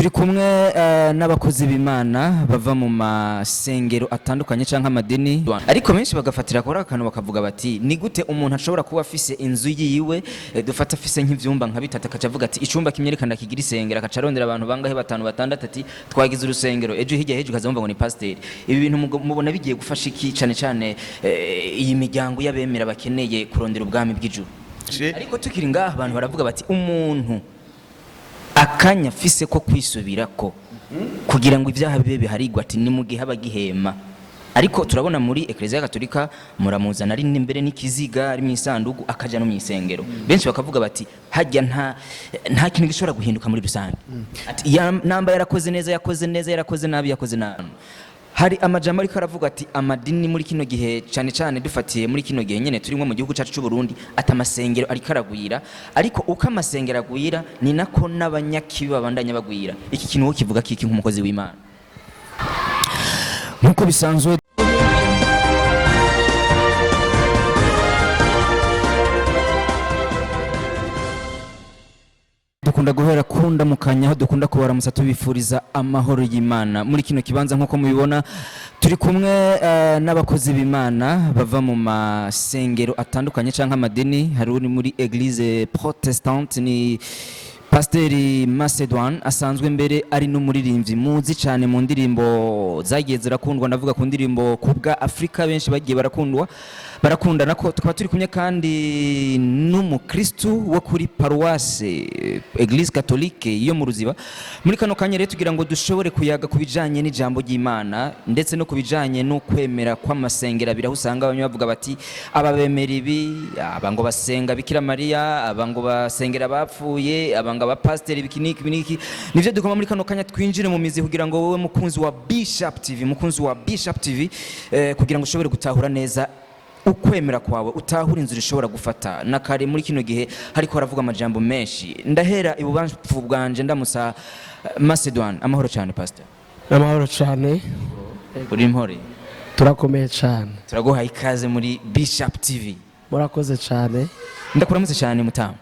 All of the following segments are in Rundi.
turi kumwe n'abakozi b'Imana bava mu masengero atandukanye canke amadini, ariko menshi bagafatira kora akantu bakavuga bati ni gute umuntu ashobora kuba afise inzu yiwe, dufata afise nk'ivyumba nka bitatu akaca avuga ati icumba kimyerekana kigira isengero, akaca arondera abantu bangahe batanu batandatu ati twagize urusengero, ejo hirya hejo ukazumva ngo ni pasiteri. Ibi bintu mubona bigiye gufasha iki cane cane iyi miryango y'abemera bakeneye kurondera ubwami bw'ijuru? Ariko tukiri ngaha abantu baravuga bati umuntu akanya fise ko kwisubirako kugira ngo ivyaha bibe biharigwa ati ni mu gihe abagihema. Ariko turabona muri Eklezia Katolika muramuzana ari n'imbere n'ikiziga ari mu isandugu akaja no mu isengero. Benshi bakavuga bati hajya nta kintu gishobora guhinduka muri rusange. Ati namba yarakoze neza yarakoze nabi yakoze nabi. Hari amajambo ariko aravuga ati amadini muri kino gihe cyane cyane dufatiye muri kino gihe nyene turimo mu gihugu cyacu cy'u Burundi ati amasengero ariko aragwira, ariko uko amasengero agwira ni nako n'abanyakibi babandanya bagwira. Iki kintu kivuga kiki nk'umukozi w'Imana? Nkuko bisanzwe dukunda guhera kunda mukanya, aho dukunda kubaramutsa tubifuriza amahoro y'Imana. Muri kino kibanza nkuko mubibona turi kumwe n'abakozi b'Imana bava mu masengero atandukanye canke amadini. Hari uri muri Eglise Protestante ni Pasiteri Macedone, asanzwe mbere ari n'umuririmbyi muzi cyane mu ndirimbo zagiye zirakundwa, ndavuga ku ndirimbo kubwa Afrika benshi bagiye barakundana ko tukaba turi kumwe kandi n'umukristu wo kuri Paroisse Eglise Catholique yo mu Ruziba. Muri kano kanya rero tugira ngo dushobore kuyaga kubijanye n'ijambo ry'Imana ndetse no kubijanye no kwemera kw'amasengera. Biraho usanga bamwe bavuga bati ababemera ibi, abango basenga BIKIRAMARIYA, abango basengera bapfuye, abanga abapasiteri biniki. Nivyo dukoma muri kano kanya twinjire mu mizi kugira ngo wowe mukunzi wa Bishop TV kugira ngo ushobore gutahura neza ukwemera kwawe, utahura inzira ishobora gufata. Na kare muri kino gihe hariko haravuga amajambo menshi. Ndahera ibubamfu bwanje ndamusa Macedone. Amahoro cyane pastor. Amahoro cyane. Uri impori? Turakomeye cyane. Turaguha ikaze muri Bishop TV. Murakoze cyane. Ndakuramutse cyane mutamu.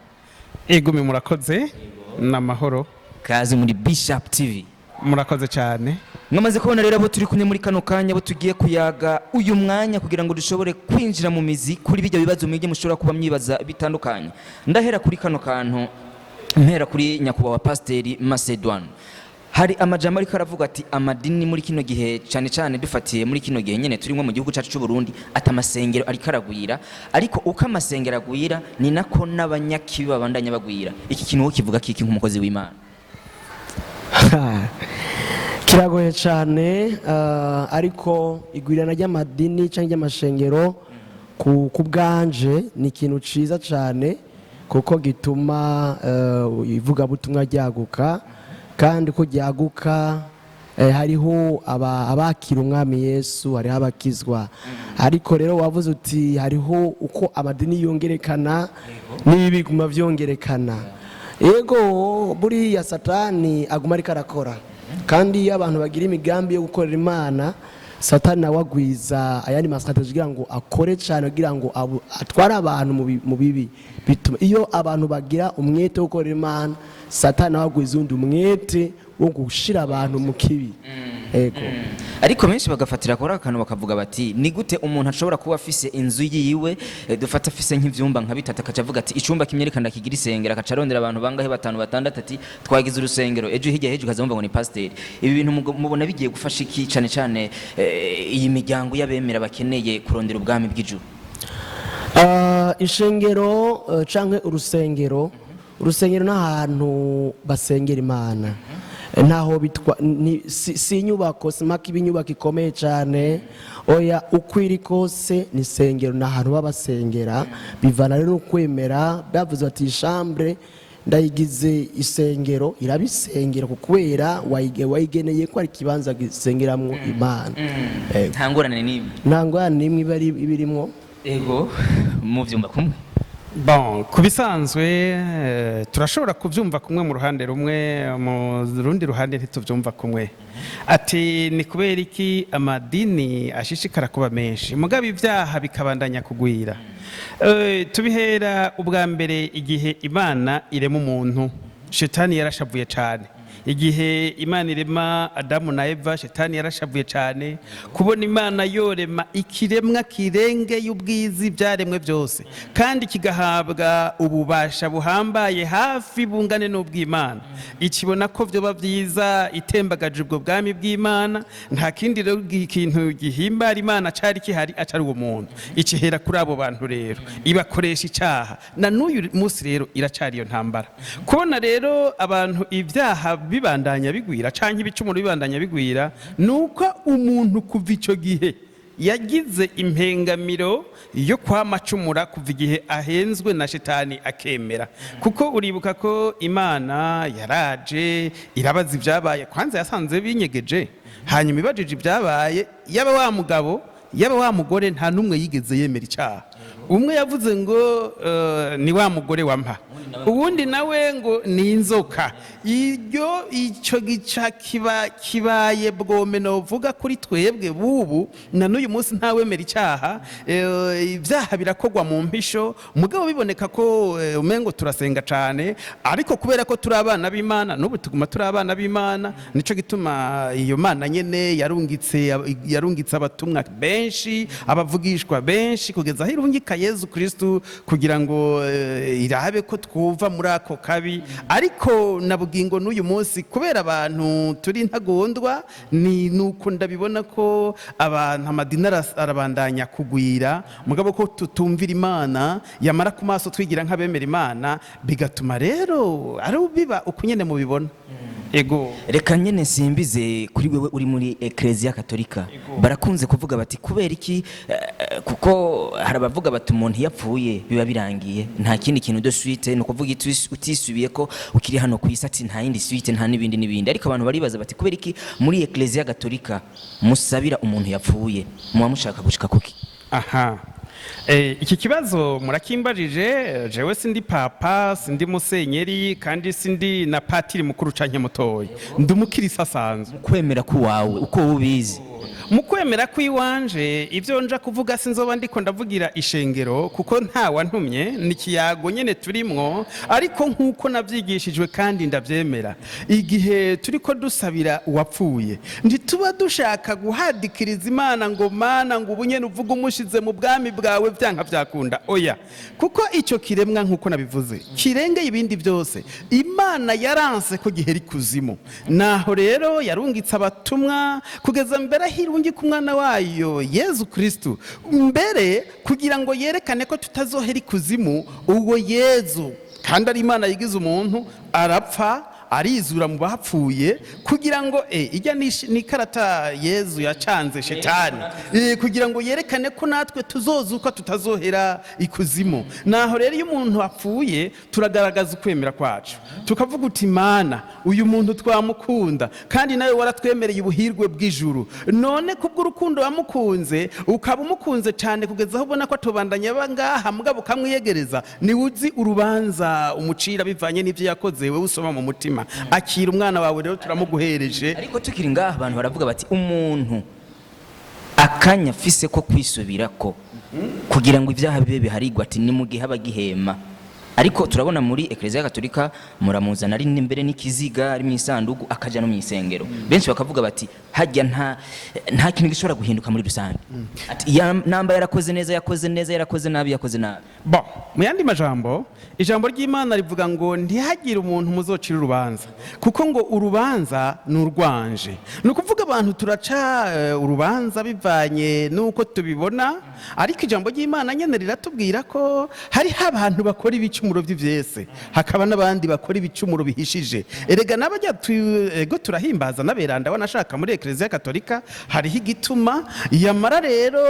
Egumi murakoze n'amahoro. Kaze muri Bishop TV. Murakoze cyane. Mwamaze kubona rero abo turi kumwe muri kano kanya, abo tugiye kuyaga uyu mwanya kugira ngo dushobore kwinjira mu mizi kuri bijya bibazo mwige mushobora kuba myibaza bitandukanye. Ndahera kuri kano kantu, mpera kuri nyakubahwa Pasiteri Macedone. Hari amajambo ariko aravuga ati amadini muri kino gihe cyane cyane dufatiye muri kino gihe nyene turimo mu gihugu cyacu cy'u Burundi ati amasengero ariko aragwira, ariko uko amasengero agwira ni nako n'abanyakibi babandanya bagwira. Iki kintu kivuga kiki nk'umukozi w'Imana? Kiragoye cyane, ariko igwirana ry'amadini cyangwa ry'amashengero ku bwanje ni ikintu ciza cyane kuko gituma ivuga butumwa ryaguka, kandi ko ryaguka hariho abakira umwami Yesu, hariho abakizwa. Ariko rero wavuze uti hariho uko amadini yongerekana n'ibibi guma vyongerekana. Yego buriya Satani aguma ariko arakora, kandi iyo abantu bagira imigambi yo gukorera Imana, Satani nawe agwiza ayandi masstrategie kugira ngo akore cyane, kugira ngo atware abantu mu bibi. Bituma iyo abantu bagira umwete wo gukorera Imana, Satani nawe agwiza undi umwete wo gushira abantu mu kibi. Ego. Ariko menshi bagafatira kora akantu bakavuga bati ni gute umuntu ashobora kuba afise inzu yiwe, dufata afise nk'ivyumba nka bitatu akaca avuga ati icumba kimyerekana kigira isengero, akaca arondera abantu bangahe batanu batandatu ati twagize urusengero, ejo hirya hejo ukazumva ngo ni pasiteri. Ibi bintu mubona bigiye gufasha iki cyane cyane iyi miryango y'abemera bakeneye kurondera ubwami bw'ijuru? Ishengero canke urusengero n'ahantu basengera Imana. Ntaho bitwa si inyubako, simaka ibinyubako ikomeye cyane, oya ukwiri kose ni sengero, n'ahantu babasengera. Bivana rero kwemera, bavuze ati chambre ndayigize isengero, irabisengera kubera wayigeneye ko ari kibanza gisengeramwo Imana. Ntangorane n'imwe. Ntangorane n'imwe bari ibirimo. Ego mu vyumba kumwe. Bon, kubisanzwe turashobora kuvyumva kumwe mu ruhande rumwe, mu rundi ruhande ntituvyumva kumwe. Ati ni kubera iki amadini ashishikara kuba menshi mugabe ivyaha bikabandanya kugwira? Tubihera ubwa mbere igihe Imana irema umuntu, Shetani yarashavuye cyane, igihe imana irema adamu na eva shetani yarashavuye cyane kubona imana yorema ikiremwa kirengeye ubwizi byaremwe byose kandi kigahabwa ububasha buhambaye hafi bungane n'ubw'imana ikibona ko byoba byiza itembagaje ubwo bwami bw'imana nta kindi rero ikintu gihimbara imana cyari kihari atari uwo muntu ikihera kuri abo bantu rero ibakoresha icyaha na n'uyu munsi rero iracari iyo ntambara kubona rero abantu ivyaha bibandanya bigwira canke ibicumuro bibandanya bigwira nuko umuntu kuva ico gihe yagize impengamiro yo kwamacumura kuva igihe ahenzwe na shetani akemera kuko uribuka ko imana yaraje irabaza ibyabaye kwanza yasanze binyegeje hanyuma ibajije ibyabaye yaba wa mugabo yaba wa mugore nta numwe yigeze yemera icyaha umwe yavuze ngo ni wa mugore wampa uwundi nawe ngo ni inzoka icyo gica kibaye bwome novuga kuri twebwe bubu na n'uyu munsi ntawemera icyaha ibyaha birakogwa mu mpisho mugabo biboneka ko umengo turasenga cyane ariko kubera ko turi abana b'Imana n'ubu tuguma turi abana b'Imana nico gituma iyo mana nyene yarungitse abatumwa benshi abavugishwa benshi kugeza aho irungika Yezu Kristu kugira ngo irabe ko twuva muri ako kabi ariko nabugingo n'uyu munsi kubera abantu turi ntagondwa ni nuko ndabibona ko abantu amadini arabandanya kugwira mugabo ko tutumvira Imana yamara ku maso twigira nk'abemera Imana bigatuma rero ari ubiba ukunyene mu bibona ego reka nyene simbize kuri wewe uri muri Ecclesia Katolika barakunze kuvuga bati kubera iki kuko harabavuga bati umuntu yapfuye biba birangiye nta kindi kintu de suite no kuvuga utisubiye ko ukiri hano ku isi ati nta yindi suite nta nibindi ariko abantu baribaza bati kubera iki muri Ecclesia Katolika musabira umuntu yapfuye muba mushaka gushika kuki aha iki kibazo murakimbajije jewe sindi papa sindi musenyeri kandi sindi na patiri mukuru canke mutoyi ndi umukirisa asanzwe kwemera ku wawe uko ubizi mu kwemera kw'iwanje ibyo nja kuvuga sinzoba ndiko ndavugira ishengero kuko nta wantumye ni kiyago nyene turimwo ariko nkuko navyigishijwe kandi ndavyemera igihe turiko dusabira uwapfuye ntituba dushaka guhadikiriza Imana ngo mana ngo ubunyene uvuga umushize mu bwami bwawe byanka byakunda oya kuko ico kiremwa nkuko nabivuze kirengeye ibindi byose Imana yaranse ko giheri kuzimu naho rero yarungitse abatumwa kugeza mbere hirungi ku mwana wayo Yezu Kristu mbere kugira ngo yerekane ko tutazohera ikuzimu uwo Yezu kandi ari Imana yigize umuntu arapfa arizura mu bapfuye kugira ngo ijya ni karata Yezu yacanze shetani kugira ngo yerekane ko natwe tuzozuka tutazohera ikuzimu naho rero iyo umuntu apfuye turagaragaza ukwemera kwacu tukavuga uti Imana uyu muntu twamukunda kandi nawe waratwemereye ubuhirwe bw'ijuru none kubw'urukundo wamukunze ukaba umukunze cyane kugeza aho ubona ko atubandanya bangaha mugabo kamwiyegereza ni uzi urubanza umucira bivanye n'ivyo yakoze wewe usoma mu mutima akira umwana wawe rero turamuguhereje ariko tukiri ngaha abantu baravuga bati umuntu akanya afise ko kwisubirako kugira ngo ivyaha bibe biharigwa ati ni mu gihe abagihema ariko turabona muri Ecclesia Katolika muramuzana ari imbere n'ikiziga ari mu isanduku akaja no mu isengero benshi bakavuga bati hajya nta kintu gishobora guhinduka muri rusange ati namba yarakoze neza yarakoze nabi bo mu yandi majambo ijambo ry'Imana rivuga ngo ntihagire umuntu muzocira urubanza kuko ngo urubanza n'urwanje nukuvuga abantu turaca urubanza bivanye nuko tubibona ariko ijambo ry'Imana nyene riratubwira ko hari abantu bakora ibicumuro by'ivyese hakaba n'abandi bakora ibicumuro bihishije erega nabajya ego turahimbaza naberanda wanashaka muri Ecclesia Katolika hariho igituma yamara rero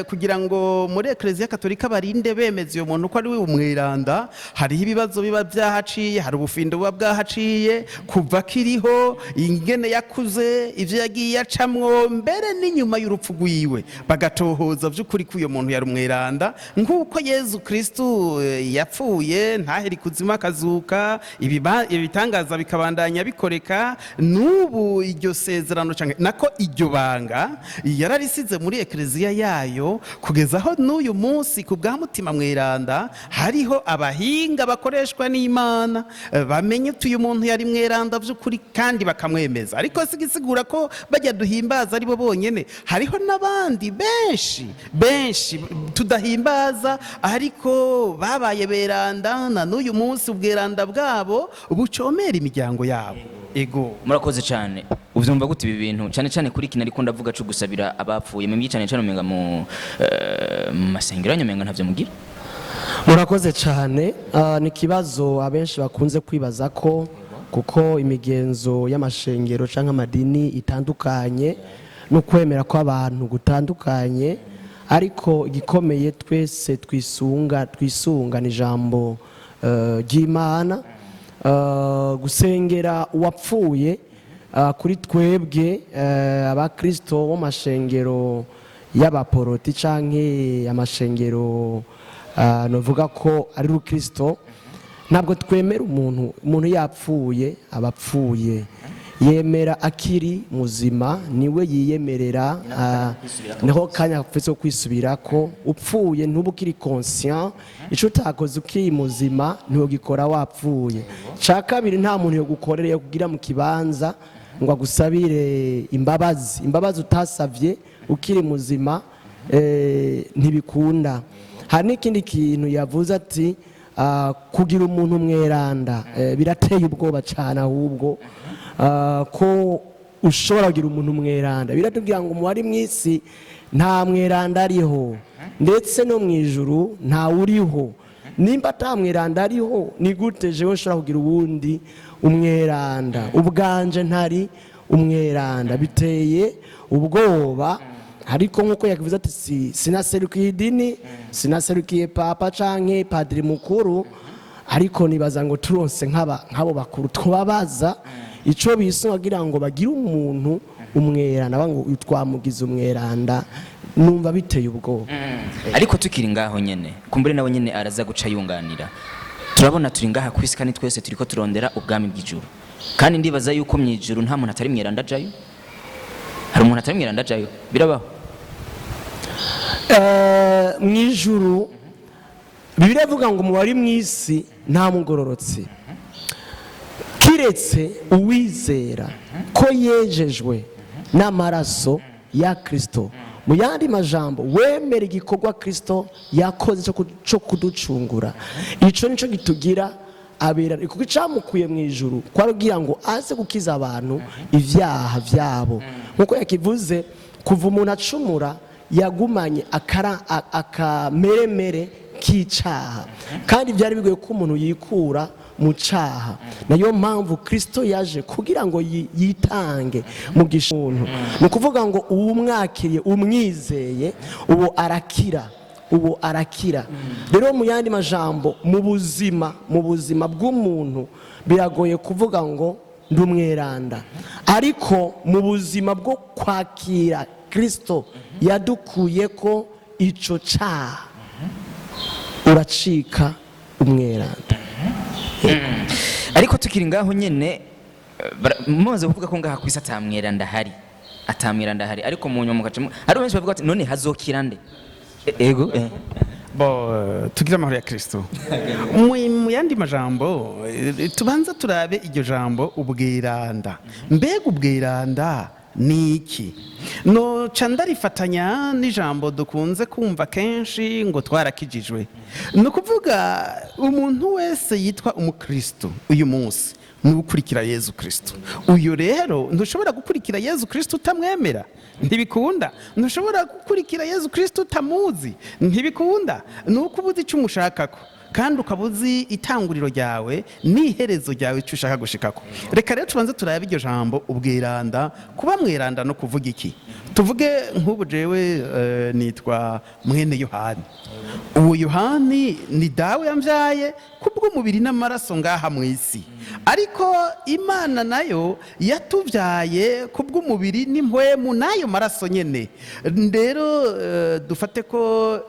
kugira ngo muri Ecclesia Katolika barinde bemeza iyo muntu ko ari we umwiranda hariho ibibazo biba byahaciye hari ubufindo buba bwahaciye kuva kiriho ingene yakuze ivyo yagiye acamwo mbere n'inyuma y'urupfu rwiwe bagatohoza by'ukuri ko uyo muntu yari umwiranda nk'uko Yezu Kristu yapfuye yapfuye ntaheri kuzima akazuka, ibitangaza bikabandanya bikoreka, n'ubu iryo sezerano canke nako iryo banga yararisize muri ekleziya yayo kugeza aho n'uyu munsi ku bwa mutima mweranda hariho abahinga bakoreshwa n'Imana bamenye uyu muntu yari mweranda by'ukuri kandi bakamwemeza. Ariko sigisigura ko bajya duhimbaza ari bo bonyene, hariho n'abandi benshi tudahimbaza ariko babaye beranda na n'uyu munsi ubweranda bwabo bucomera imiryango yabo. Ego murakoze cyane. Uvyumva gute ibi bintu cyane cyane kuri kina ariko ndavuga cyo gusabira abapfuye mu cyane cyane umenga mu masengero y'anyamenga ntavyo mugira? Murakoze cyane. Ni kibazo abenshi bakunze kwibaza ko kuko imigenzo y'amashengero canke amadini itandukanye no kwemera ko abantu gutandukanye, ariko igikomeye twese twisunga ni ijambo ry'Imana. Gusengera uwapfuye kuri twebwe abakristo bo mashengero y'abaporoti canke amashengero novuga ko ari rukristo, ntabwo twemera umuntu yapfuye abapfuye, yemera akiri muzima, niwe yiyemerera niho kanya afise kwisubira ko upfuye ntubu kiri conscient, ico utakoze ukiri muzima niho gikora wapfuye. Ca kabiri, nta muntu yo gukorera kugira mu kibanza ngo agusabire imbabazi utasavye ukiri muzima, ntibikunda. Hari n'ikindi kintu yavuze ati kugira umuntu mweranda birateye ubwoba cyane, ahubwo ko ushobora kugira umuntu mweranda biratubwira ngo mu bari mw'isi nta mweranda ariho, ndetse no mu ijuru nta uriho. Nimba ata mweranda ariho, ni gute jewe nshobora kugira uwundi umweranda? Ubwanje ntari umweranda, biteye ubwoba. Ariko nkuko yakivuze ati sinaserukiye idini, sinaserukiye papa canke padiri mukuru, ariko nibaza ngo turonse nk'abo bakuru twabaza ico bisunga kugira ngo bagire umuntu umweranda, bango twamugize umweranda, numva biteye ubwoba. Ariko tukiri ngaho nyene kumbure nawe nyene araza guca yunganira. Turabona turi ngaha kwisi kandi twese turiko turondera ubwami bw'ijuru, kandi ndibaza yuko mwijuru nta muntu atari mweranda ajayo. Hari umuntu atari mweranda ajayo? Birabaho? Mwijuru Bibiliya ivuga ngo mu bari mw'isi nta mugororotsi kiretse uwizera ko yejejwe n'amaraso ya Kristo. Mu yandi majambo, wemera igikorwa Kristo yakoze cyo kuducungura, ico nico gitugira abera, kuko icamukuye mu ijuru kwarugira ngo aze gukiza abantu ivyaha vyabo. Nkuko yakivuze, kuva umuntu acumura yagumanye akameremere k'icaha, kandi byari bigoye ko umuntu yikura mu caha. Nayo mpamvu Kristo yaje kugira ngo yitange mu gishumuntu. Ni ukuvuga ngo uwumwakiriye umwizeye uwo arakira. Rero mu yandi majambo, mu buzima bw'umuntu biragoye kuvuga ngo ndumweranda, ariko mu buzima bwo kwakira Kristo yadukuye ko ico caha uracika umweranda. Ariko tukiri ngaho nyene mumaze kuvuga ko ngaha kwisa atamweranda hari, ariko mu nyuma mukacemo hari benshi bavuga ati none hazokira nde? Ego tugira amahoro ya Kristo. Mu yandi majambo tubanza turabe iryo jambo ubweranda. Mbega ubweranda ni iki? No candarifatanya n'ijambo dukunze kumva kenshi ngo twarakijijwe. No kuvuga umuntu wese yitwa umukristo uyu munsi ni gukurikira Yezu Kristo. Uyu rero ntushobora gukurikira Yezu Kristo utamwemera, ntibikunda. Ntushobora gukurikira Yezu Kristo utamuzi, ntibikunda. Nuko ubuzi icyo umushakako kandi ukabuzi itanguriro ryawe n'iherezo ryawe icyo ushaka gushikako. Reka rero tubanze turabe iryo jambo ubweranda. Kuba mweranda no kuvuga iki? Tuvuge nk'ubu jewe nitwa mwene Yohani. Uwo Yohani ni dawe yambyaye kubw'umubiri n'amaraso ngaha mu isi, ariko Imana nayo yatubyaye kubw'umubiri n'impwemu nayo maraso nyene. Rero dufate ko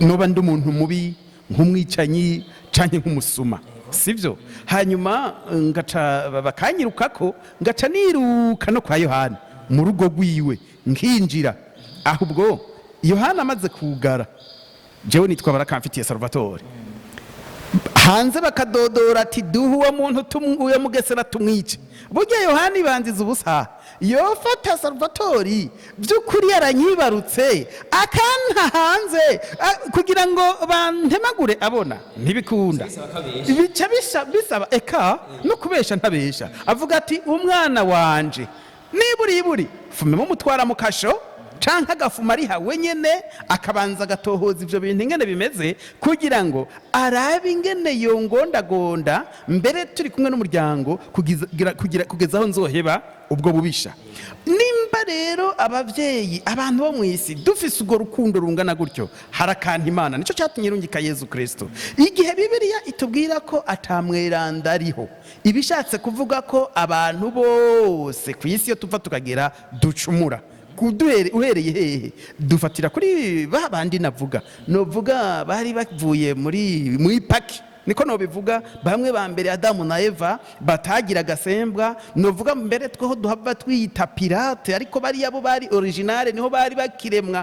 noba ndi umuntu mubi nk'umwicanyi canke nk'umusuma sivyo. hanyuma ngaca bakanyirukako, ngaca niruka no kwa Yohana mu rugo rwiwe nkinjira. ahubwo Yohana amaze kugara, jewe nitwa barakamfitiye Salvatore, hanze bakadodora ati duha uwo muntu uyo mugesera tumwice. burya Yohana ibanziza ubusa, yofata Salvatori by'ukuri yaranyibarutse akanta hanze kugira ngo bantemagure, abona ntibikunda, bica bisaba eka no kubesha ntabesha. avuga ati umwana wanje niburi fumemo mutwara mu kasho canke agafuma ari hawe nyene, akabanza agatohoza ivyo bintu ingene bimeze kugira ngo arabe ingene yongondagonda, mbere turi kumwe n'umuryango kugeza aho nzoheba ubwo bubisha. nimba rero abavyeyi, abantu bo mw'isi dufise urwo rukundo rungana gutyo, harakanta Imana. nico catumye irungika Yezu Kristo. igihe Bibiliya itubwira ko atamweranda ariho, ibishatse kuvuga ko abantu bose ku isi yo tuva tukagera ducumura. uhereye hehe? dufatira kuri ba bandi navuga, novuga bari bavuye mu ipaki, niko nobivuga. bamwe ba mbere Adamu na Eva batagira agasembwa, novuga mbere tweho duhava twiyita pirate, ariko bari yabo bari originale, niho bari bakiremwa,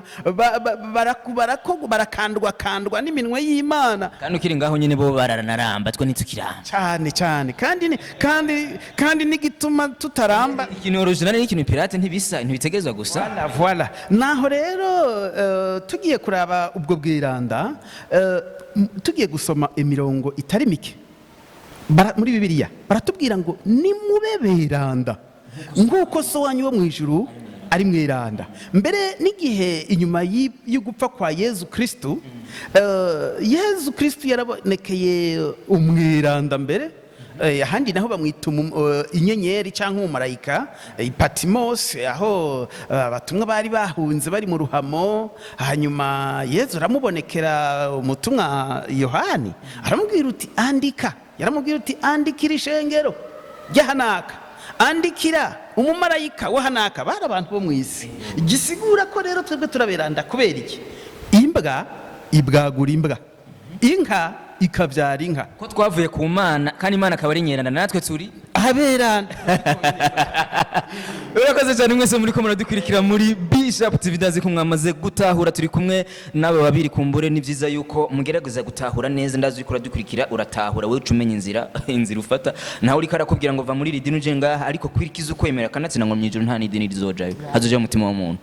barakandwa n'iminwe y'Imana. kandi ukiri ngaho nyine bo bararanaramba, twe nitukiramba cyane. kandi n'igituma tutaramba, ikintu original n'ikintu pirate ntibitegezwa gusa. voilà. naho rero tugiye kuraba ubwo bwiranda, tugiye gusoma imirongo itari mike muri Bibiliya, baratubwira ngo nimube beranda nk'uko so wanyu wo mu ijuru ari mweranda. mbere n'igihe inyuma y'ugupfa kwa Yezu Kristo, Yezu Kristo yarabonekeye umweranda mbere, ahandi naho bamwita inyenyeri cyangwa umumarayika, Patmos, aho abatumwa bari bahunze bari mu ruhamo. hanyuma Yezu aramubonekera umutumwa Yohani, aramubwira uti andika, yaramubwira uti andikira ishengero ry'ahanaka, andikira umumarayika w'ahanaka. bari abantu bo mu isi. gisigura ko rero twebwe turaberanda kubera iki? imbwa ibwagura imbwa, inka ikabyara inka, ko twavuye ku Mana kandi Imana akaba ari nyerana, natwe turi aberanda. urakoze cyane mwese muri ko muradukurikira muri Bishop TV. ndazi ko mwamaze gutahura, turi kumwe n'aba babiri kumbure. ni byiza yuko mugerageza gutahura neza. ndazi ko uradukurikira uratahura, wewe umenye inzira ufata. nawe uri karakubwira ngo va muri iri dini uje ngaha, ariko kwirikiza ukwemera kanatsinda ngo mwijuru nta n'idini rizojayo, hazojayo umutima w'umuntu.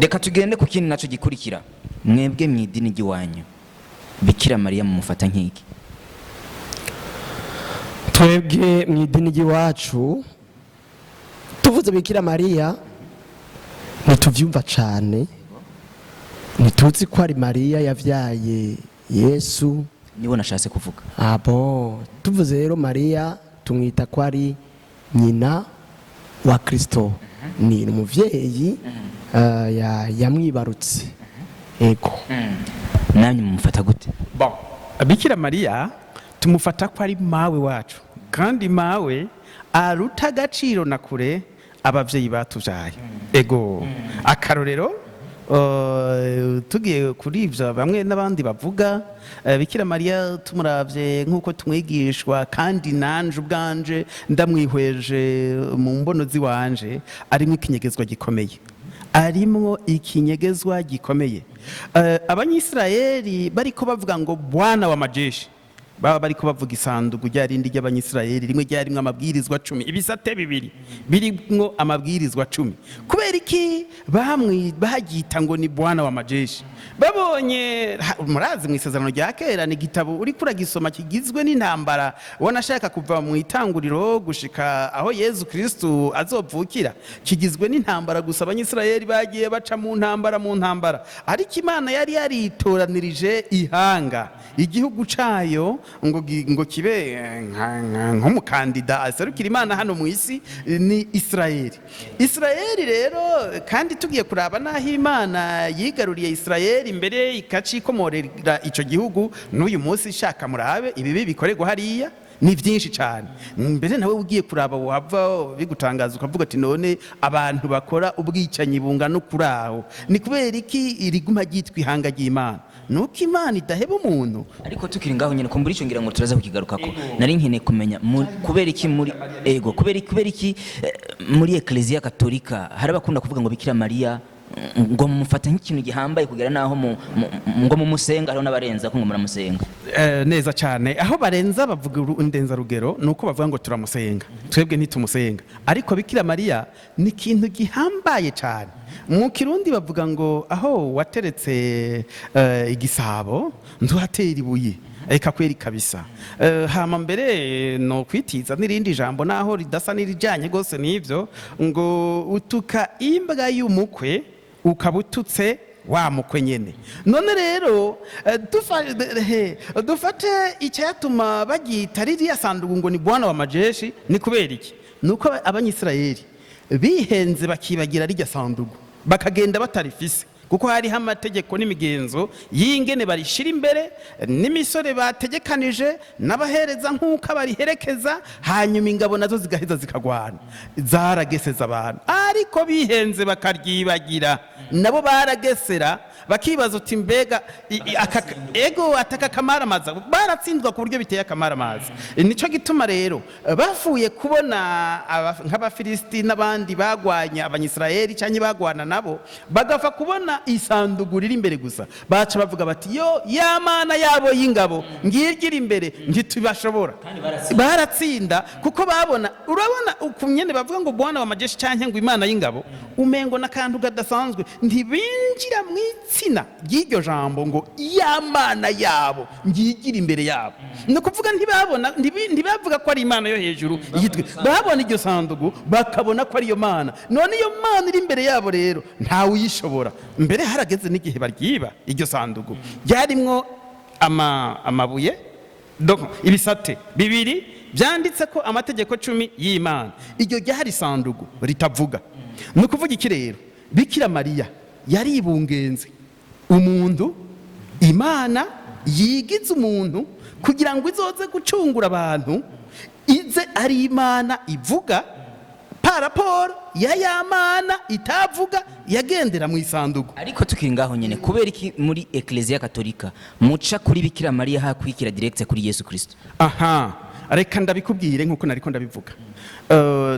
reka tugende ku kindi naco gikurikira. mwebwe mu idini ry'iwanyu Bikira Mariya mumufata nk'iki? twebwe mu idini ry'iwacu tuvuze Bikira Mariya ntituvyumva cane, ntituzi ko ari Mariya yavyaye Yesu. nibo nashatse kuvuga. tuvuze rero Mariya tumwita ko ari nyina wa Kristo, ni umuvyeyi yamwibarutse. ego namwe mumufata gute? Bikira Mariya tumufata ko ari mawe wacu, kandi mawe aruta agaciro na kure abavyeyi batuvyaye. ego akarorero, tugiye kuri ivyo bamwe n'abandi bavuga, Bikira Mariya tumuravye nk'uko tumwigishwa, kandi nanje ubwanje ndamwihweje mu mbono ziwanje, arimwo ikinyegezwa gikomeye, abanyisirayeli bariko bavuga ngo Bwana wa majeshi, baba bariko bavuga isanduku ryarindi ry'abanyisirayeli, rimwe ryarimwo amabwirizwa 10, ibisate bibiri birimwo amabwirizwa 10. kubera iki bahagita ngo ni Bwana wa majeshi? babonye, murazi mu isezerano rya kera ni igitabo uri kuragisoma kigizwe n'intambara, wanashaka kuva mu itanguriro gushika aho Yezu Kristo azovukira, kigizwe n'intambara gusa. abanyisirayeli bagiye baca mu ntambara, ariko Imana yari yaritoranirije ihanga, igihugu cayo ngo kibe nk'umukandida aserukira Imana hano mu isi, ni Isirayeli rero. kandi tugiye kuraba naho Imana yigaruriye Isirayeli imbere ikacikomorera ico gihugu, n'uyu munsi ishaka murabe ibibi bikorerwa hariya, ni byinshi cyane. Mbere nawe ugiye kuraba wava bigutangaza ukavuga ati none abantu bakora ubwicanyi bungana kuri aho ni kubera iki iriguma ryitwa ihanga ry'Imana? Nuko Imana idaheba umuntu. Ariko tukiri ngaho nyine kumbura ico ngira ngo turaza kukigarukako. Nari nkeneye kumenya kubera iki muri kubera iki muri Ecclesia Katolika hari abakunda kuvuga ngo Bikira Mariya ngo mufata nk'ikintu gihambaye kugera naho ngo mumusenga hariho n'abarenza ko ngo muramusenga. Neza cyane aho barenza bavuga indenza rugero nuko bavuga ngo turamusenga, twebwe ntitumusenga. Ariko Bikira Mariya ni ikintu gihambaye cyane. Mu Kirundi bavuga ngo aho wateretse igisabo nduhatera ibuye. Eka kweri kabisa. Hama mbere no kwitiza n'irindi jambo naho ridasa n'irijanye gose n'ivyo ngo utuka imbwa y'umukwe ukabututse wa mukwe nyene. None rero dufate icyatuma bagita ririya sanduku ngo ni Bwana wa majeshi ni kubera iki? Nuko abanyisirayeli bihenze bakibagira rijya sanduku bakagenda batarifise kuko hari amategeko n'imigenzo y'ingene barishira imbere n'imisore bategekanije n'abahereza nk'uko bariherekeza hanyuma ingabo nazo zigaheza zikagwana zarageseza abantu ariko bihenze bakaryibagira nabo baragesera bakibaza uti mbega ego ataka kamaramaza baratsindwa ku buryo biteye akamaramaza. Nico gituma rero bafuye kubona nk'abafilisiti n'abandi bagwanya abanyisirayeli cyane bagwana nabo bagafa kubona isanduku riri imbere gusa baca bavuga bati yo ya mana yabo y'ingabo ngirgira imbere ntitubashobora. Baratsinda kuko babona urabona ukunyene bavuga ngo Bwana wa majeshi cyane ngo Imana y'ingabo umengo nakantu gadasanzwe ntibinjira mwitsina ry'iryo jambo ngo ya mana yabo ngigira imbere yabo. No kuvuga ntibavuga ko ari Imana yo hejuru yitwe babona iryo sanduku bakabona ko ari yo mana. None iyo mana iri imbere yabo rero nta uyishobora. Mbere harageze n'igihe baryiba iryo sanduku ryarimwo amabuye ibisate bibiri byanditse ko amategeko 10 y'Imana. Iryo ryari sanduku ritavuga. No kuvuga iki rero Bikira Mariya yari ibungenze umuntu Imana yigize umuntu kugira ngo izoze gucungura abantu ize ari Imana ivuga paraporo ya mana itavuga yagendera mu isanduku. Ariko tukiri ngaho nyene kubera iki muri Ecclesia Katolika muca kuri Bikira Mariya hakwikira direct kuri Yesu Kristo? Aha reka ndabikubwire nkuko nariko ndabivuga.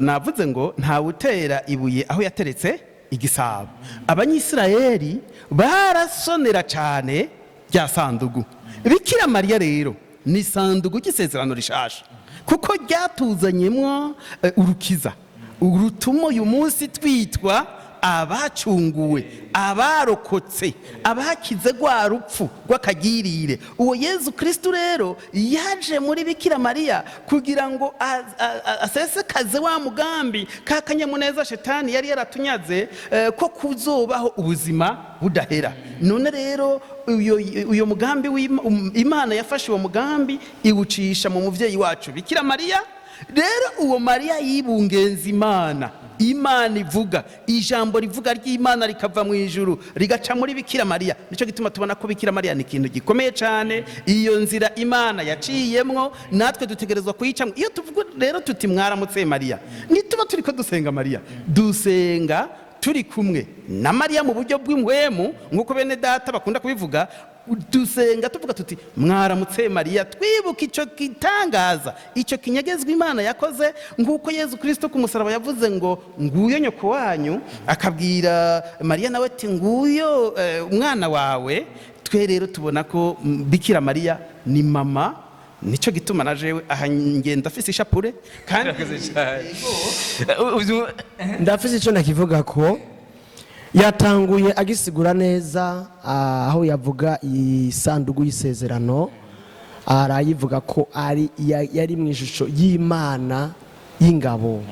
Navuze ngo nta utera ibuye aho yateretse igisabo. Abanyisirayeli barasonera cyane rya sanduku. Bikira Mariya rero ni sanduku y'isezerano rishasha kuko ryatuzanyemwo urukiza urutumo uyu munsi twitwa abacunguwe abarokotse abakize gwa rupfu rw'akagirire. Uwo Yesu Kristo rero yaje muri Bikira Mariya kugira ngo asesekaze wa mugambi kakanyamuneza shetani yari yaratunyaze ko kuzobaho ubuzima budahera. None rero uyo mugambi Imana yafashe uwo mugambi iwucisha mu muvyeyi wacu Bikira Mariya. Rero uwo Mariya yibungenza Imana ivuga ijambo rivuga ry'Imana rikava mu ijuru rigaca muri Bikira Mariya. Nico gituma tubona ko Bikira Mariya ni ikintu gikomeye cyane. Iyo nzira Imana yaciyemwo natwe dutegerezwa kuyicamwe. Iyo tuvuga rero tuti mwaramutse Mariya nituba turiko dusenga Mariya dusenga turi kumwe na Mariya mu buryo bw'imwemu nkuko bene data bakunda kubivuga. Dusenga tuvuga tuti mwaramutse Mariya twibuka ico kitangaza ico kinyegezwa Imana yakoze nguko Yesu Kristo ku musaraba yavuze ngo nguyo nyoko wanyu akabwira Mariya nawe ati nguyo umwana wawe. Twe rero tubona ko Bikira Mariya ni mama. Nico gituma najewe aha ngenda afise ishapure kandi ndafise ico nakivuga ko yatanguye agisigura neza aho yavuga isanduku y'isezerano arayivuga ko ari yari mu ishusho y'Imana y'ingabo.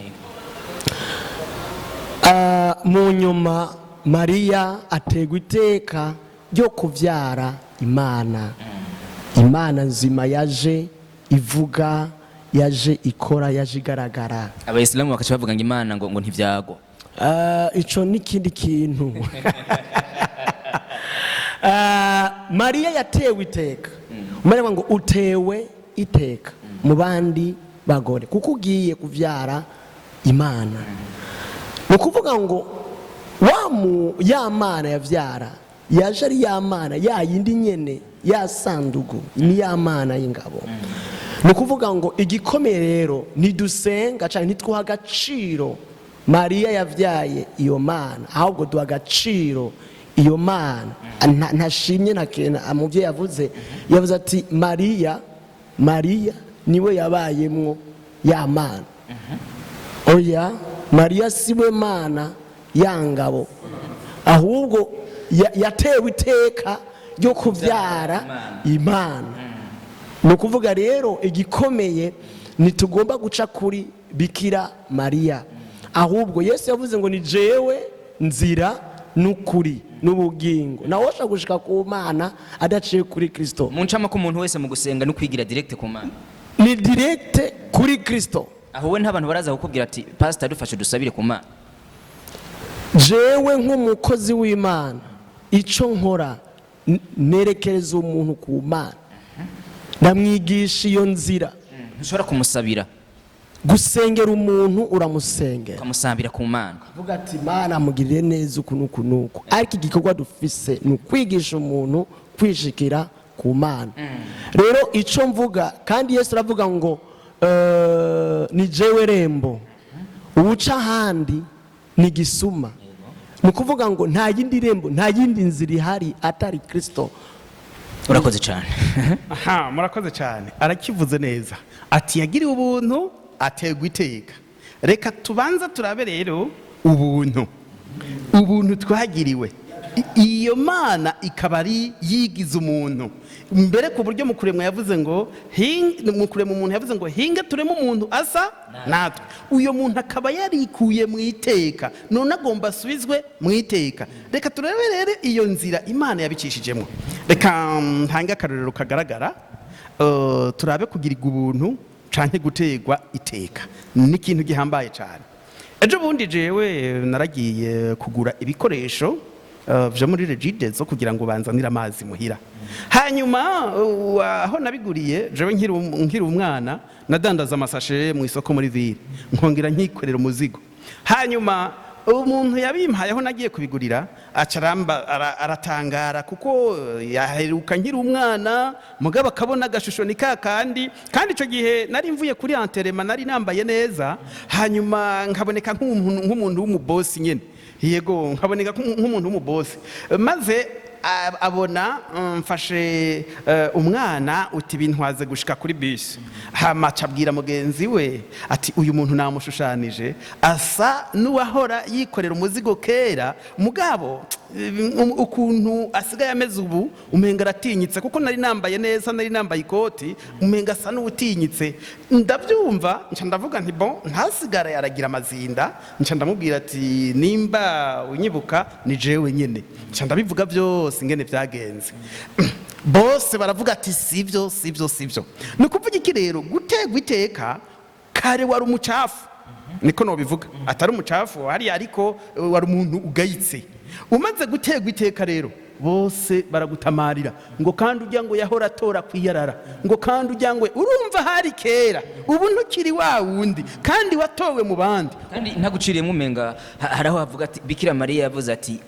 Mu nyuma Mariya ategwa iteka ryo kuvyara Imana nzima yaje ivuga yaje ikora yaje igaragara. Abayisilamu bakaca bavuga ngo Imana ngo ntivyago. Ico nikindi kintu. Mariya yatewe iteka. Mariya ngo utewe iteka. mu bandi bagore kuko ugiye kuvyara imana. Ni ukuvuga ngo ya mana yavyara yaje ari ya mana ya yindi nyene ya sandugu ni ya mana y'ingabo. Ni ukuvuga ngo igikomeye rero ntidusenga cyane ntitwuha agaciro Mariya yavyaye iyo mana, ahubwo duha agaciro iyo mana. Ntashimye na kena umuvyeyi yavuze ati Mariya niwe yabayemwo ya mana. Oya, Mariya siwe mana yangabo, ahubwo yatewe iteka ryo kuvyara imana. Ni ukuvuga rero igikomeye ntitugomba guca kuri Bikira Mariya, ahubwo Yesu yavuze ngo ni jewe nzira n'ukuri n'ubugingo, nawe washaka gushika ku mana adaciye kuri Kristo. Mu ncama ko umuntu wese mu gusenga no kwigira direct ku mana, ni direct kuri Kristo. aho we ntabantu baraza kukubwira ati pastor dufashe dusabire ku mana. Jewe nk'umukozi w'Imana ico nkora nerekereza umuntu ku mana, ndamwigisha iyo nzira. Ntushobora kumusabira, gusengera umuntu uramusengera ukamusambira ku mana, uvuga ati mana mugirire neza uku nuku nuku, ariko igikorwa dufise ni ukwigisha umuntu kwishikira ku mana. Rero ico mvuga, kandi Yesu aravuga ngo ni jewe rembo, uwuca ahandi ni gisuma. Ni ukuvuga ngo nta yindi rembo, nta yindi nzira ihari atari Kristo. urakoze cyane. Aha, murakoze cyane, arakivuze neza ati yagiriwe ubuntu ategwa iteka. Reka tubanza turabe rero ubuntu twagiriwe. Iyo mana ikaba ari yigize umuntu mbere, ku buryo mu kuremwa yavuze ngo mu kurema umuntu yavuze ngo hinga tureme umuntu asa natwe. Uyo muntu akaba yarikuye mu iteka, none agomba asubizwe mu iteka. Reka turebe rero iyo nzira Imana yabicishijemo. Reka ntange akarorero kagaragara, turabe kugirirwa ubuntu canke gutegwa iteka ni ikintu gihambaye cyane. Ejo bundi jewe naragiye kugura ibikoresho vyo muri regide zo kugira ngo banzanire amazi muhira. Hanyuma aho nabiguriye jewe nkiri umwana nadandaza amasashe mu isoko muri ville, nkongera nkikorera umuzigo. Hanyuma umuntu yabimpayeho nagiye kubigurira acaramba aratangara kuko yaheruka nkiri umwana, mugabo akabona agashusho ni kandi ico gihe nari mvuye kuri anterema, nari nambaye neza. Hanyuma nkaboneka nk'umuntu w'umubosi nyene, yego nkaboneka nk'umuntu w'umubosi, maze abona mfashe umwana uti bintwaze gushika kuri bisi. Hama acabwira mugenzi we ati uyu muntu namushushanije asa n'uwahora yikorera umuzigo kera, mugabo ukuntu asigaye ameze ubu umenga aratinyitse, kuko nari nambaye neza, nari nambaye ikoti, umenga asa n'utinyitse. Ndabyumva nca ndavuga nti bon, ntasigara yaragira amazinda. Nca ndamubwira ati nimba unyibuka ni jewe nyene. Nca ndabivuga byose ingene byagenze. Bose baravuga ati sivyo. Ni ukuvuga iki rero? Gutegwa iteka kare wari umucafu, niko nobivuga, atari umucafu hari, ariko wari umuntu ugayitse. Umaze gutegwa iteka rero bose baragutamarira ngo kandi ujya ngo yahora atora kwiyarara, ngo kandi ujya ngo urumva hari kera, ubu ntukiri wa wundi kandi watowe mu bandi. Kandi ntaguciriye mumenga haraho havuga ati Bikira Mariya yavuze ati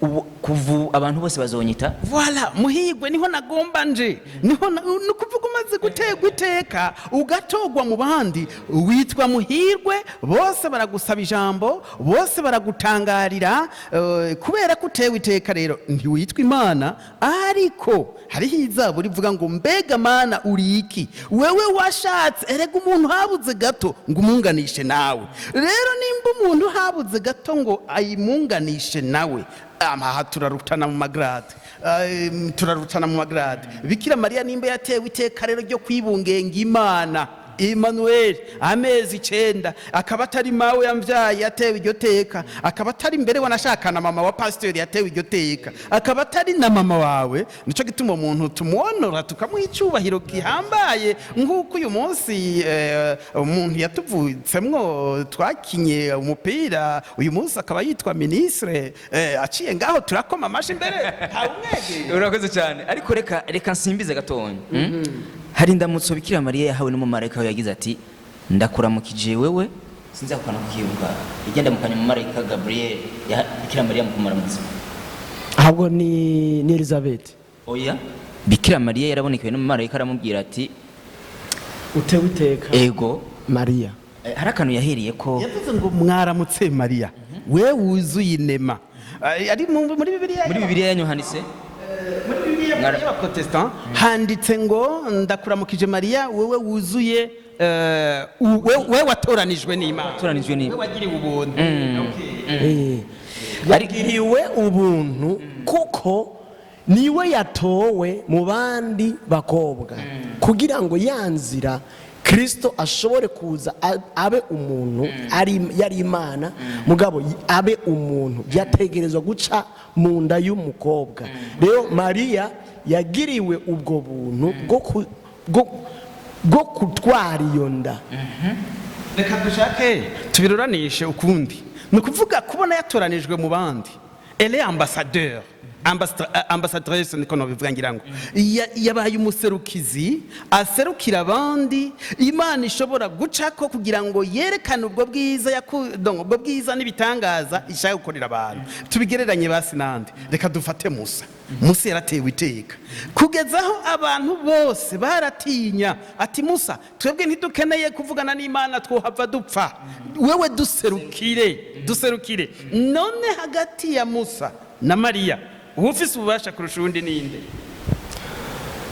kuvu abantu bose bazonyita voilà muhigwe. Niho nagomba nje, niho nukuvuga umaze gutegwa iteka ugatogwa mu bandi witwa muhirwe. Bose baragusaba ijambo, bose baragutangarira, kubera ko utewe iteka rero ntiwitwa Imana, ariko hariho izabo rivuga ngo mbega mana uri iki, wewe washatse erega umuntu habuze gato ngo umunganishe nawe. Rero nimba umuntu habuze gato ngo ayimunganishe nawe, aha turarutana mu magrade. Bikira Mariya nimba yatewe iteka rero ryo kwibungenga Imana Emmanuel amezi 9, akaba atari mawe yamvyaye yatewe iryo teka, akaba atari mbere wanashakana mama wa pasteur yatewe iryo teka, akaba atari na mama wawe. Nico gituma umuntu tumuonora tukamuha icubahiro gihambaye, nk'uko uyu munsi umuntu yatuvutsemwo twakinye umupira, uyu munsi akaba yitwa ministre, aciye ngaho turakoma amashi mbere nta umwege. Urakoze cyane, ariko reka nsimbize gatonye. hari indamutso Bikira Mariya yahawe n'umumarayika we yagize ati ndakuramukije wewe sinza kukana kukibuka igenda mukanya mu marayika Gabriel ya Bikira Mariya mukumaramutsa ahubwo ni Elizabeth. Oya Bikira Mariya yarabonekewe n'umumarayika aramubwira ati utewe iteka ego Mariya. hari akantu yahereye ko yavuze ngo mwaramutse Mariya we wuzuye inema ari muri Bibiliya yanyu handitse muri Bibiliya y'Abaprotestant handitse ngo ndakuramukije Mariya wewe wuzuye we watoranijwe n'Imana we wagiriwe ubuntu yagiriwe ubuntu kuko niwe yatowe mu bandi bakobwa kugira ngo yanzira Kristo ashobore kuza abe umuntu yari Imana mugabo abe umuntu byategerezwa guca mu nda y'umukobwa. Rero Mariya yagiriwe ubwo buntu bwo kutwara iyo nda. Reka dushake tubiruranishe ukundi ni ukuvuga kubona yatoranijwe mu bandi ele ambassadeur ambassadrice niko nobivuga ngira ngo yabaye umuserukizi aserukira abandi Imana ishobora gucako kugira ngo yerekane ubwo bwiza ubwo bwiza n'ibitangaza ishaka gukorera abantu. Tubigereranye basi nande reka dufate Musa yaratewe iteka kugezaho abantu bose baratinya ati Musa twebwe ntidukeneye kuvugana n'Imana twohava dupfa wewe duserukire none hagati ya Musa na Mariya ufise ububasha kurusha undi ninde?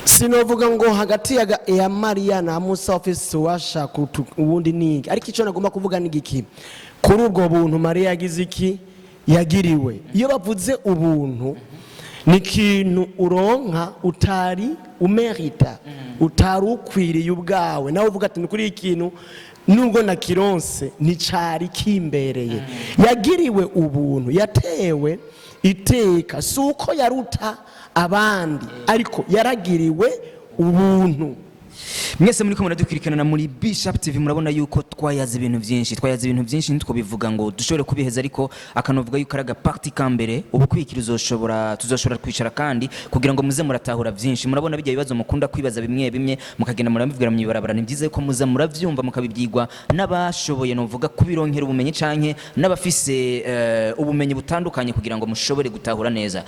Sinovuga ngo hagati ya Mariya na Musa ufise ububasha ubundi niki, ariko icyo nagomba kuvuga ni giki kuri ubwo buntu Mariya yagize iki yagiriwe. Iyo bavuze ubuntu ni ikintu uronka utari umerita utari ukwiriye ubwawe nawe uvuga ati ni kuri ikintu nubwo na kironse nticari kimbereye. Yagiriwe ubuntu yatewe iteka suko yaruta abandi ariko yaragiriwe ubuntu. Mwese muri ko muradukurikirana muri Bishop TV murabona yuko twayaze ibintu byinshi nitwo bivuga ngo dushobore kubiheza ariko akanovuga yuko araga party kambere ubukwikira tuzoshobora kwicara kandi kugira ngo muze muratahura byinshi. Murabona bijya bibazo mukunda kwibaza bimwe mukagenda murabivugira mu ibarabara. Ni byiza yuko muza muravyumva mukabibyigwa n'abashoboye novuga kubironkera ubumenyi canke n'abafise ubumenyi butandukanye kugira ngo mushobore gutahura neza.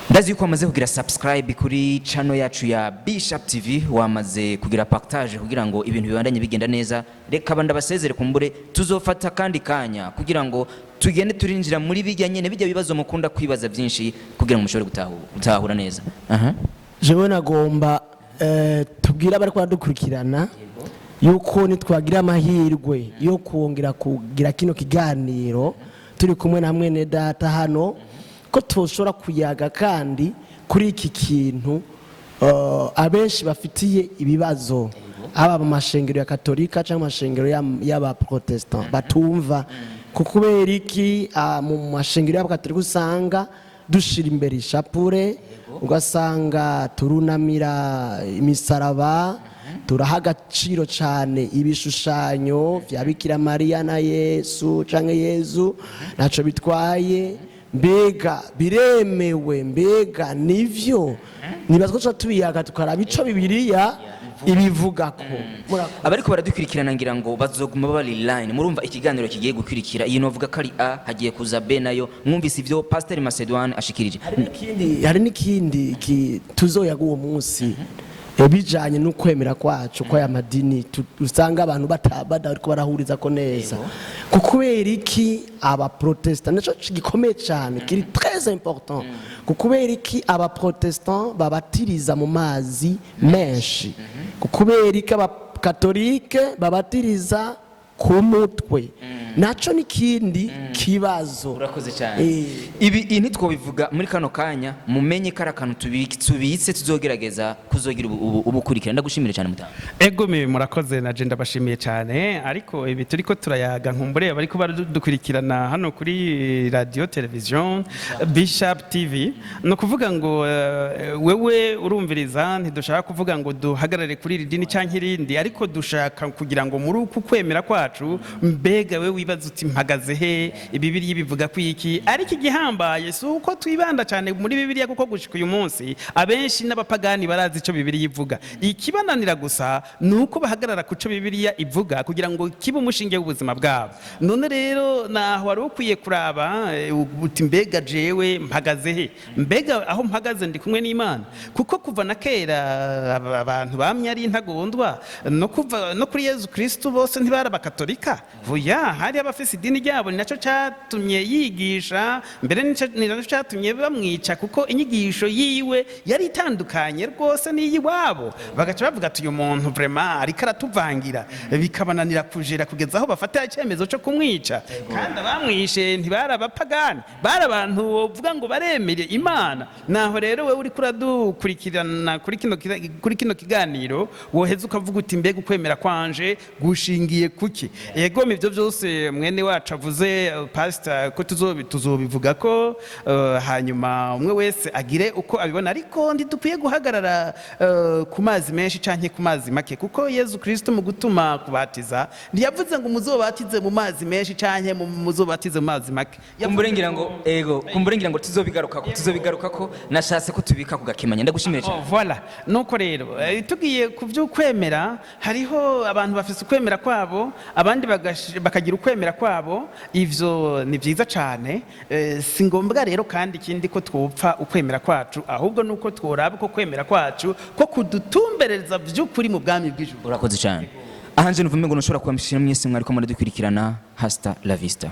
Ndazi yuko wamaze kugira subscribe kuri channel yacu ya Bishop TV, wamaze kugira partage kugira ngo ibintu bibandanye bigenda neza. Reka banda basezere kumbure tuzofata kandi kanya kugira ngo tugende turinjira muri bijya nyene bijya bibazo mukunda kwibaza byinshi kugira ngo mushobore gutahura neza. Jewe nagomba tubwira bari kwadukurikirana yuko nitwagira amahirwe yo kuongera kugira kino kiganiro turi kumwe na mwene data hano ko tushobora kuyaga kandi kuri iki kintu abenshi bafitiye ibibazo aba mu mashengero ya Katolika cyangwa mashengero y'Abaprotestant batumva kubera iki mu mashengero y'Abakatolika usanga dushira imbere ishapure ugasanga turunamira imisaraba turaha agaciro cyane ibishushanyo vya Bikira Mariya na Yesu canke Yezu naco bitwaye mbega biremewe mbega nivyo nibazko cyo tubiyaga tukaraba ico Bibiliya ibivuga ko abariko baradukurikirana ngira ngo bazoguma bari line murumva ikiganiro kigiye gukurikira iyi novuga kari A hagiye kuza B nayo mwumvise ivyo Pastor Macedon ashikirije. Hari n'ikindi tuzoyaga uwo munsi bijanye no kwemera kwacu kwa amadini usanga abantu ariko barahuriza ko neza kukubera iki Abaprotestant naco gikomeye cyane kiri très important kukubera iki Abaprotestant babatiriza mu mazi menshi kukubera iki Abakatolike babatiriza ku mutwe naco nikindi kibazo. Urakoze cyane. Ibi nitwo bivuga muri kano kanya mumenye karakantu tubitse tuzogerageza kuzogira ubukurikira. Ndagushimire cyane mutanga. Ego murakoze na je ndabashimiye cyane ariko ibi turiko turayaga nkumbure bariko baradukurikirana hano kuri radio television Bishop TV no kuvuga ngo wewe urumviriza ntidushaka kuvuga ngo duhagarare kuri iri dini canke irindi ariko dushaka kugira ngo muri uku kwemera kwa kwacu mbega we wibaza uti mpagaze he Bibiliya bivuga ko iki ariko igihambaye si uko twibanda cyane muri Bibiliya kuko gushika uyu munsi abenshi n'abapagani barazi ico Bibiliya ivuga ikibananira gusa ni uko bahagarara ku co Bibiliya ivuga kugira ngo kibe umushinge w'ubuzima bwabo none rero naho wari ukwiye kuraba uti mbega jewe mpagaze he mbega aho mpagaze ndi kumwe n'Imana kuko kuva na kera abantu bamye ari intagondwa no kuri Yezu Kristo bose ntibara bakatolika vuya hari abafise idini ryabo ni naco catumye yigisha mbere ni naco catumye bamwica kuko inyigisho yiwe yari itandukanye rwose n'iyiwabo bagaca bavuga ati uyu muntu vraiment ariko aratuvangira bikabananira kujera kugeza aho bafata icyemezo cyo kumwica kandi abamwishe ntibara abapagani bari abantu bavuga ngo baremere Imana naho rero we uri kuradukurikirana kuri kino kiganiro woheza ukavuga uti mbega ukwemera kwanje gushingiye kuki yego ivyo byose mwene wacu avuze pastor ko tuzobivuga ko hanyuma umwe wese agire uko abibona ariko ndidukwiye guhagarara ku mazi menshi canke ku mazi make kuko Yezu Kristo mu gutuma kubatiza ntiyavuze ngo muzobatize mu mazi menshi canke muzobatize mu mazi make kumburengira ngo tuzobigaruka ko nashatse ko tubika ku gakemanya ndagushimire cyane voilà nuko rero tugiye kuvyukwemera hariho abantu bafise ukwemera kwabo abandi bakagira ukwemera kwabo ivyo ni vyiza cyane si ngombwa rero kandi ikindi ko twopfa ukwemera kwacu ahubwo nuko tworaba ko kwemera kwacu ko kudutumbereza vy'ukuri mu bwami bw'ijuru urakoze cyane ahanje nuvume ngo nshobora kwamshira mwese mwari ko muradukurikirana hasta la vista